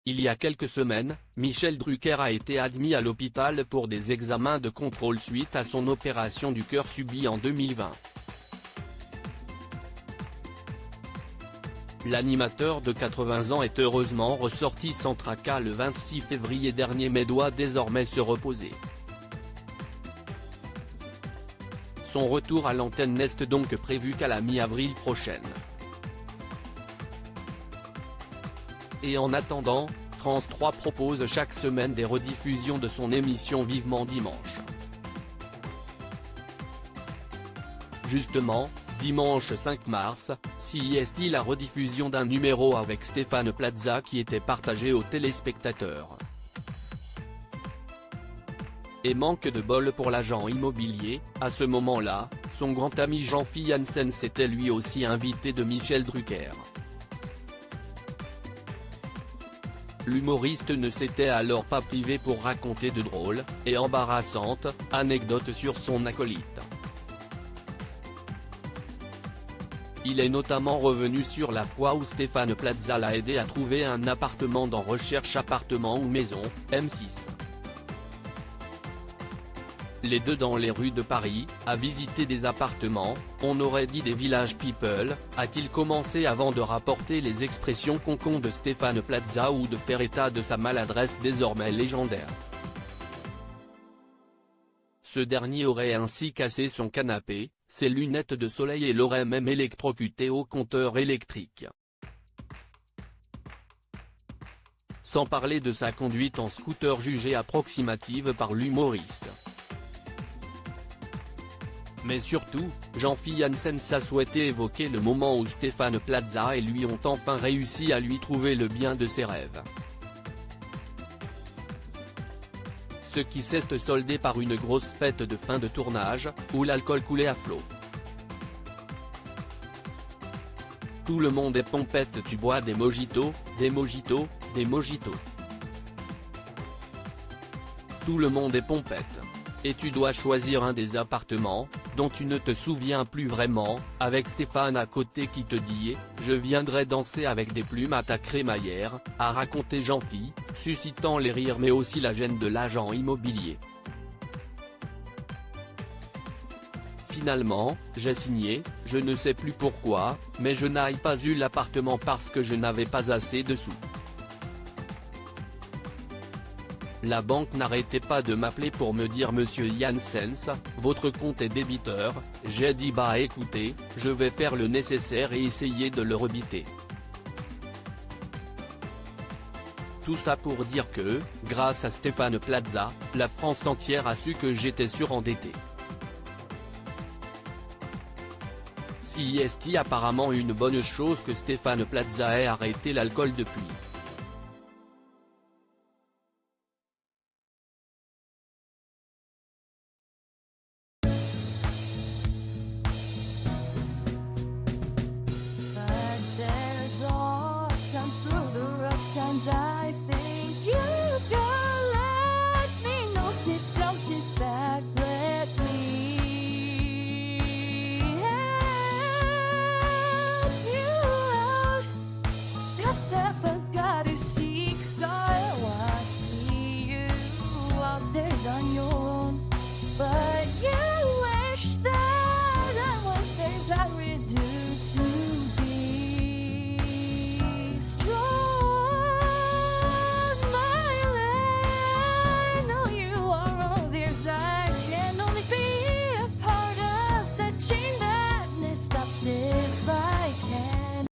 Il y a quelques semaines, Michel Drucker a été admis à l'hôpital pour des examens de contrôle suite à son opération du cœur subie en 2020. L'animateur de 80 ans est heureusement ressorti sans tracas le 26 février dernier mais doit désormais se reposer. Son retour à l'antenne n'est donc prévu qu'à la mi-avril prochaine. Et en attendant, France 3 propose chaque semaine des rediffusions de son émission Vivement Dimanche. Justement, dimanche 5 mars, CIST la rediffusion d'un numéro avec Stéphane Plaza qui était partagé aux téléspectateurs. Et manque de bol pour l'agent immobilier, à ce moment-là, son grand ami Jean-Philippe Janssen s'était lui aussi invité de Michel Drucker. L'humoriste ne s'était alors pas privé pour raconter de drôles, et embarrassantes, anecdotes sur son acolyte. Il est notamment revenu sur la fois où Stéphane Plaza l'a aidé à trouver un appartement dans Recherche appartement ou maison, M6. Les deux dans les rues de Paris, à visiter des appartements, on aurait dit des village people, a-t-il commencé avant de rapporter les expressions concon de Stéphane Plaza ou de faire état de sa maladresse désormais légendaire. Ce dernier aurait ainsi cassé son canapé, ses lunettes de soleil et l'aurait même électrocuté au compteur électrique. Sans parler de sa conduite en scooter jugée approximative par l'humoriste. Mais surtout, Jean-Philippe Janssen a souhaité évoquer le moment où Stéphane Plaza et lui ont enfin réussi à lui trouver le bien de ses rêves. Ce qui s'est soldé par une grosse fête de fin de tournage, où l'alcool coulait à flot. Tout le monde est pompette, tu bois des mojitos, des mojitos, des mojitos. Tout le monde est pompette. Et tu dois choisir un des appartements, dont tu ne te souviens plus vraiment, avec Stéphane à côté qui te dit « Je viendrai danser avec des plumes à ta crémaillère », a raconté Jean-Philippe, suscitant les rires mais aussi la gêne de l'agent immobilier. Finalement, j'ai signé, je ne sais plus pourquoi, mais je n'ai pas eu l'appartement parce que je n'avais pas assez de sous. La banque n'arrêtait pas de m'appeler pour me dire Monsieur Janssen, votre compte est débiteur, j'ai dit bah écoutez, je vais faire le nécessaire et essayer de le rebiter. Tout ça pour dire que, grâce à Stéphane Plaza, la France entière a su que j'étais surendetté. CIST apparemment une bonne chose que Stéphane Plaza ait arrêté l'alcool depuis. Through the rough times